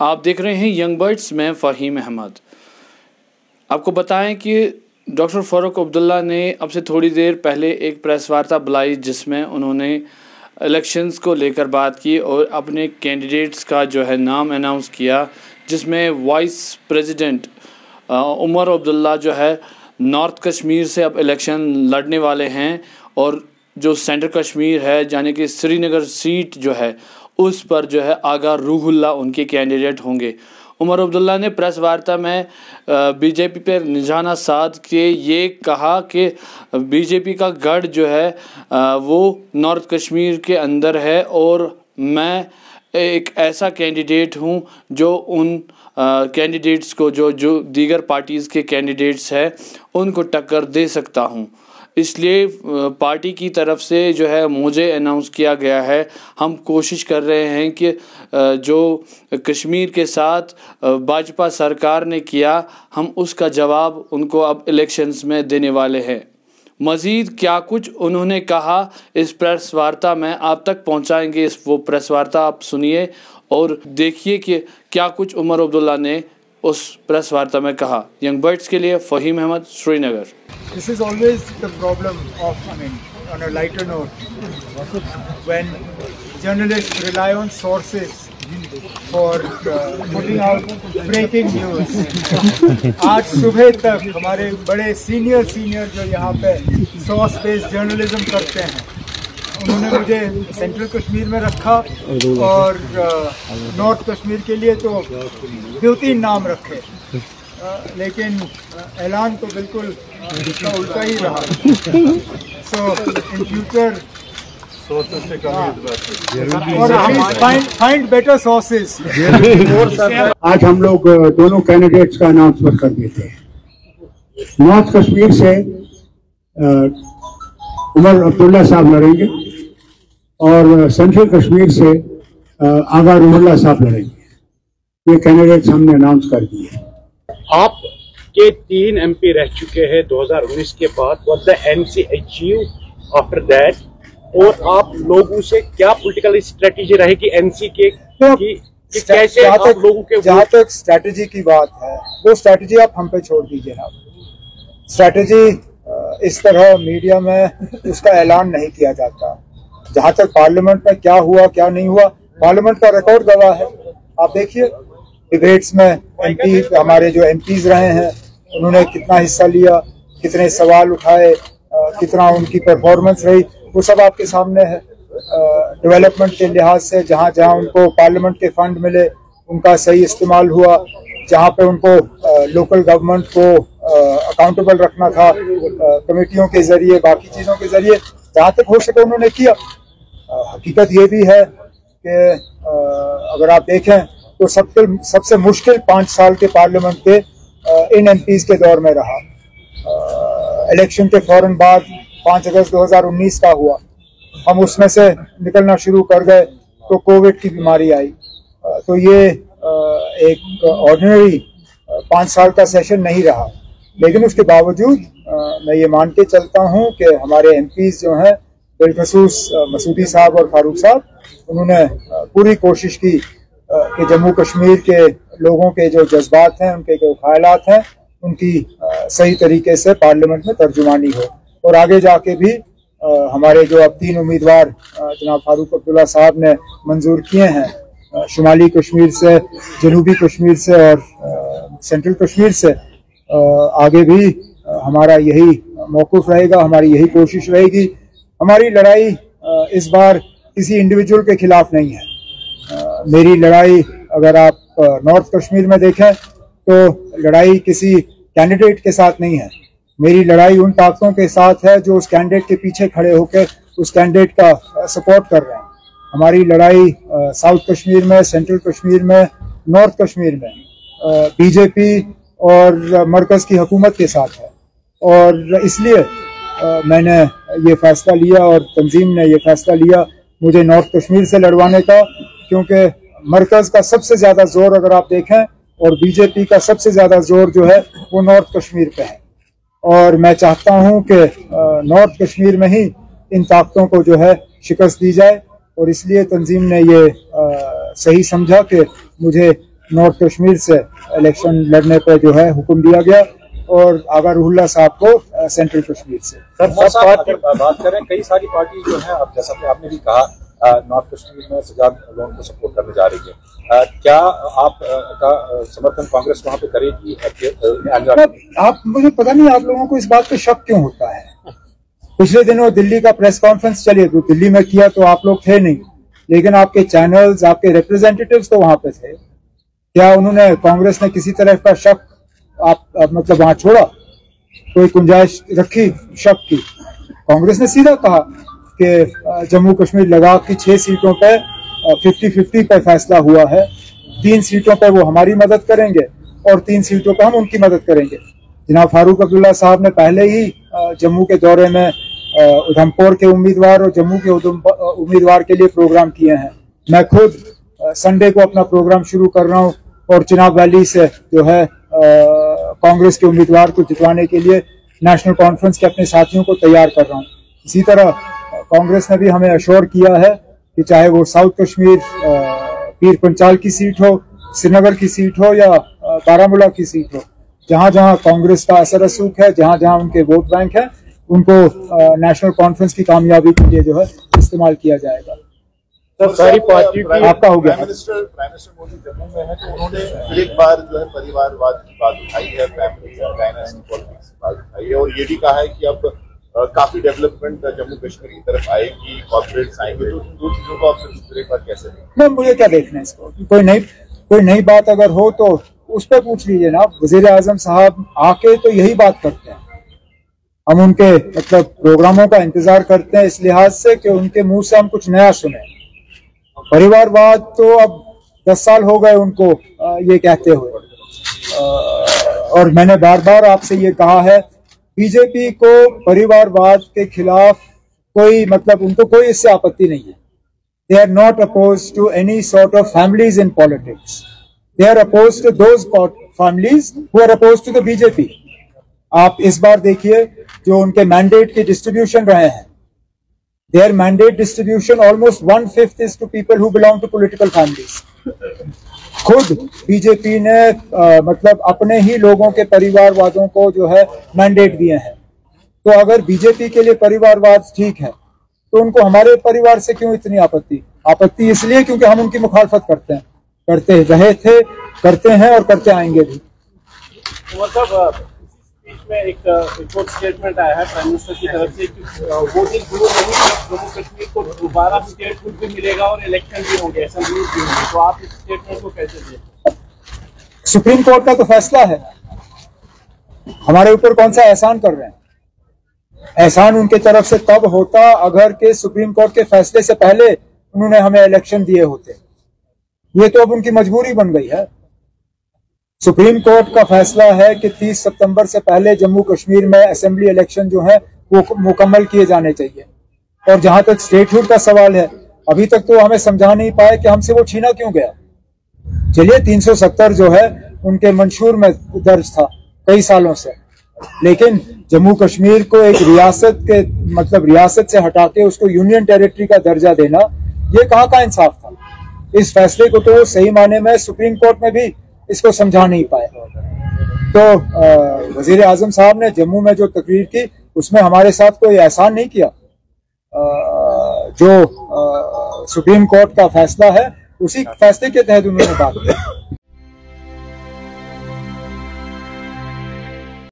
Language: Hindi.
आप देख रहे हैं यंग बर्ड्स में फ़हीम अहमद। आपको बताएं कि डॉक्टर फ़ारूक अब्दुल्ला ने अब से थोड़ी देर पहले एक प्रेस वार्ता बुलाई जिसमें उन्होंने इलेक्शंस को लेकर बात की और अपने कैंडिडेट्स का जो है नाम अनाउंस किया, जिसमें वाइस प्रेसिडेंट उमर अब्दुल्ला जो है नॉर्थ कश्मीर से अब इलेक्शन लड़ने वाले हैं और जो सेंट्रल कश्मीर है यानी कि श्रीनगर सीट जो है उस पर जो है आगा रूहुल्ला उनके कैंडिडेट होंगे। उमर अब्दुल्ला ने प्रेस वार्ता में बीजेपी पर निशाना साध के ये कहा कि बीजेपी का गढ़ जो है वो नॉर्थ कश्मीर के अंदर है और मैं एक ऐसा कैंडिडेट हूँ जो उन कैंडिडेट्स को जो दीगर पार्टीज़ के कैंडिडेट्स हैं उनको टक्कर दे सकता हूँ। इसलिए पार्टी की तरफ से जो है मुझे अनाउंस किया गया है। हम कोशिश कर रहे हैं कि जो कश्मीर के साथ भाजपा सरकार ने किया हम उसका जवाब उनको अब इलेक्शंस में देने वाले हैं। मज़ीद क्या कुछ उन्होंने कहा इस प्रेस वार्ता में आप तक पहुंचाएंगे। वो प्रेस वार्ता आप सुनिए और देखिए कि क्या कुछ उमर अब्दुल्ला ने उस प्रेस वार्ता में कहा। यंग बर्ड्स के लिए Faheem Ahmad, Srinagar. This is always the problem of, on a lighter note, when journalists rely on sources for putting out breaking news. आज सुबह तक हमारे बड़े सीनियर जो यहाँ पे source based journalism करते हैं, उन्होंने मुझे सेंट्रल कश्मीर में रखा और नॉर्थ कश्मीर के लिए तो 2-3 नाम रखे, लेकिन ऐलान तो बिल्कुल इसका उल्टा ही रहा। So in future find better sources. आज हम लोग दोनों कैंडिडेट्स का अनाउंसमेंट कर देते हैं। नॉर्थ कश्मीर से उमर अब्दुल्ला साहब लड़ेंगे और सेंट्रल कश्मीर से आगा रूहुल्ला साहब लड़ेंगे। ये कैंडिडेट्स हमने अनाउंस कर दिए। आप के 3 MP रह चुके हैं 2019 के बाद। What the NC achieve after that, और आप लोगों से क्या पॉलिटिकल स्ट्रेटेजी रहेगी NC के कि कैसे आप लोगों के जहाँ तक स्ट्रेटेजी की बात है वो स्ट्रेटेजी आप हम पे छोड़ दीजिए ना। स्ट्रेटेजी इस तरह मीडिया में उसका ऐलान नहीं किया जाता। जहाँ तक पार्लियामेंट में क्या हुआ क्या नहीं हुआ, पार्लियामेंट का रिकॉर्ड गवाह है। आप देखिए डिबेट्स में हमारे जो MPs रहे हैं उन्होंने कितना हिस्सा लिया, कितने सवाल उठाए, कितना उनकी परफॉर्मेंस रही, वो सब आपके सामने है। डेवलपमेंट के लिहाज से जहाँ जहाँ उनको पार्लियामेंट के फंड मिले उनका सही इस्तेमाल हुआ, जहाँ पे उनको लोकल गवर्नमेंट को अकाउंटेबल रखना था कमेटियों के जरिए, बाकी चीज़ों के जरिए, जहाँ तक हो सके उन्होंने किया। हकीकत ये भी है कि अगर आप देखें तो सबसे मुश्किल 5 साल के पार्लियामेंट के इन MPs के दौर में रहा। इलेक्शन के फौरन बाद 5 अगस्त 2019 का हुआ, हम उसमें से निकलना शुरू कर गए तो कोविड की बीमारी आई। तो ये एक ऑर्डिनरी 5 साल का सेशन नहीं रहा, लेकिन उसके बावजूद मैं ये मान के चलता हूँ कि हमारे MPs जो हैं बिलखसूस मसूदी साहब और फारूक साहब, उन्होंने पूरी कोशिश की कि जम्मू कश्मीर के लोगों के जो जज्बात हैं, उनके जो ख्यालात हैं, उनकी सही तरीके से पार्लियामेंट में तर्जुमानी हो। और आगे जाके भी हमारे जो अब 3 उम्मीदवार जनाब फारूक अब्दुल्ला साहब ने मंजूर किए हैं, शुमाली कश्मीर से, जनूबी कश्मीर से और सेंट्रल कश्मीर से, आगे भी हमारा यही मौक़िफ़ रहेगा, हमारी यही कोशिश रहेगी। हमारी लड़ाई इस बार किसी इंडिविजुअल के खिलाफ नहीं है। मेरी लड़ाई अगर आप नॉर्थ कश्मीर में देखें तो लड़ाई किसी कैंडिडेट के साथ नहीं है। मेरी लड़ाई उन ताकतों के साथ है जो उस कैंडिडेट के पीछे खड़े होकर उस कैंडिडेट का सपोर्ट कर रहे हैं। हमारी लड़ाई साउथ कश्मीर में, सेंट्रल कश्मीर में, नॉर्थ कश्मीर में बीजेपी और मरकज की हुकूमत के साथ है। और इसलिए मैंने ये फैसला लिया और तंजीम ने ये फैसला लिया मुझे नॉर्थ कश्मीर से लड़वाने का, क्योंकि मरकज का सबसे ज़्यादा जोर अगर आप देखें और बीजेपी का सबसे ज़्यादा जोर जो है वो नॉर्थ कश्मीर पे है। और मैं चाहता हूं कि नॉर्थ कश्मीर में ही इन ताकतों को जो है शिकस्त दी जाए, और इसलिए तंजीम ने ये सही समझा कि मुझे नॉर्थ कश्मीर से इलेक्शन लड़ने पर जो है हुक्म दिया गया और आगा रूहुल्लाह साहब को सेंट्रल कश्मीर से। सर अगर बात करें, कई सारी पार्टी जो है, अब जैसा कि आपने भी कहा नॉर्थ कश्मीर में सजाद लोन को सपोर्ट करने जा रही है, क्या आप का समर्थन कांग्रेस वहां पे करेगी? आप मुझे पता नहीं आप लोगों को इस बात पे शक क्यों होता है। पिछले दिनों दिल्ली का प्रेस कॉन्फ्रेंस चली तो दिल्ली में किया तो आप लोग थे नहीं, लेकिन आपके चैनल्स, आपके रिप्रेजेंटेटिव्स तो वहां पे थे। क्या उन्होंने, कांग्रेस ने किसी तरह का शक आप मतलब वहां छोड़ा, कोई गुंजाइश रखी शक की? कांग्रेस ने सीधा कहा कि जम्मू कश्मीर लद्दाख की 6 सीटों पे 50-50 पे फैसला हुआ है। 3 सीटों पे वो हमारी मदद करेंगे और 3 सीटों पे हम उनकी मदद करेंगे। जनाब फारूक अब्दुल्ला साहब ने पहले ही जम्मू के दौरे में उधमपुर के उम्मीदवार और जम्मू के उम्मीदवार के लिए प्रोग्राम किए हैं। मैं खुद संडे को अपना प्रोग्राम शुरू कर रहा हूं और चिनाब वैली से जो है कांग्रेस के उम्मीदवार को जितवाने के लिए नेशनल कॉन्फ्रेंस के अपने साथियों को तैयार कर रहा हूं। इसी तरह कांग्रेस ने भी हमें अश्योर किया है कि चाहे वो साउथ कश्मीर पीर पंचाल की सीट हो, श्रीनगर की सीट हो या बारामूला की सीट हो, जहां जहां कांग्रेस का असर रसूख है, जहां जहां उनके वोट बैंक है, उनको नेशनल कॉन्फ्रेंस की कामयाबी के लिए जो है इस्तेमाल किया जाएगा। तो सारी पार्टी की आपका हो गया। प्राइम मिनिस्टर मोदी जम्मू में है तो उन्होंने फिर एक बार जो है परिवारवाद की बात उठाई है, फैमिली डायनेस्टी पॉलिटिक्स की बात उठाई है और ये भी कहा है कि अब काफी डेवलपमेंट जम्मू कश्मीर की तरफ आएगी, कॉर्पोरेट्स आएंगे। तो दो चीजों को आप फिर एक बार कैसे देखें? मुझे क्या देखना है इसको? कोई नई बात अगर हो तो उस पर पूछ लीजिए ना। वजीर आजम साहब आके तो यही बात करते हैं, हम उनके मतलब प्रोग्रामों का इंतजार करते हैं इस लिहाज से कि उनके मुंह से हम कुछ नया सुने। परिवारवाद तो अब 10 साल हो गए उनको ये कहते हुए, और मैंने बार बार आपसे ये कहा है, बीजेपी को परिवारवाद के खिलाफ कोई मतलब उनको कोई इससे आपत्ति नहीं है। They are not oppose to any sort of families in politics, they are oppose to those families who are oppose to the BJP. आप इस बार देखिए जो उनके मैंडेट के डिस्ट्रीब्यूशन रहे हैं, their mandate distribution almost 1/5 is to people who belong to political families. खुद बीजेपी ने मतलब अपने ही लोगों के परिवारवादों को जो है मैंडेट दिए हैं। तो अगर बीजेपी के लिए परिवारवाद ठीक है तो उनको हमारे परिवार से क्यों इतनी आपत्ति? आपत्ति इसलिए क्योंकि हम उनकी मुखालफत करते रहे थे, करते हैं और करते आएंगे भी। मतलब बीच में एक और स्टेटमेंट आया है प्राइम मिनिस्टर की तरफ से कि वोटिंग शुरू नहीं, जम्मू कश्मीर को दोबारा स्टेटहुड भी मिलेगा और इलेक्शन भी होंगे, असेंबलीज भी होंगे। तो आप इस स्टेटमेंट को कैसे देखते? सुप्रीम कोर्ट का तो फैसला है, हमारे ऊपर कौन सा एहसान कर रहे हैं? एहसान उनके तरफ से तब होता अगर के सुप्रीम कोर्ट के फैसले से पहले उन्होंने हमें इलेक्शन दिए होते। ये तो अब उनकी मजबूरी बन गई है। सुप्रीम कोर्ट का फैसला है कि 30 सितंबर से पहले जम्मू कश्मीर में असेंबली इलेक्शन जो है वो मुकम्मल किए जाने चाहिए। और जहां तक स्टेटहुड का सवाल है, अभी तक तो हमें समझा नहीं पाए कि हमसे वो छीना क्यों गया। चलिए 370 जो है उनके मंशूर में दर्ज था कई सालों से, लेकिन जम्मू कश्मीर को एक रियासत के मतलब रियासत से हटा के उसको यूनियन टेरिटरी का दर्जा देना, ये कहाँ का इंसाफ था? इस फैसले को तो सही माने में सुप्रीम कोर्ट में भी इसको समझा नहीं पाए। तो वजीर आजम साहब ने जम्मू में जो तकरीर की उसमें हमारे साथ कोई एहसान नहीं किया। जो सुप्रीम कोर्ट का फैसला है उसी फैसले के तहत उन्होंने बात की।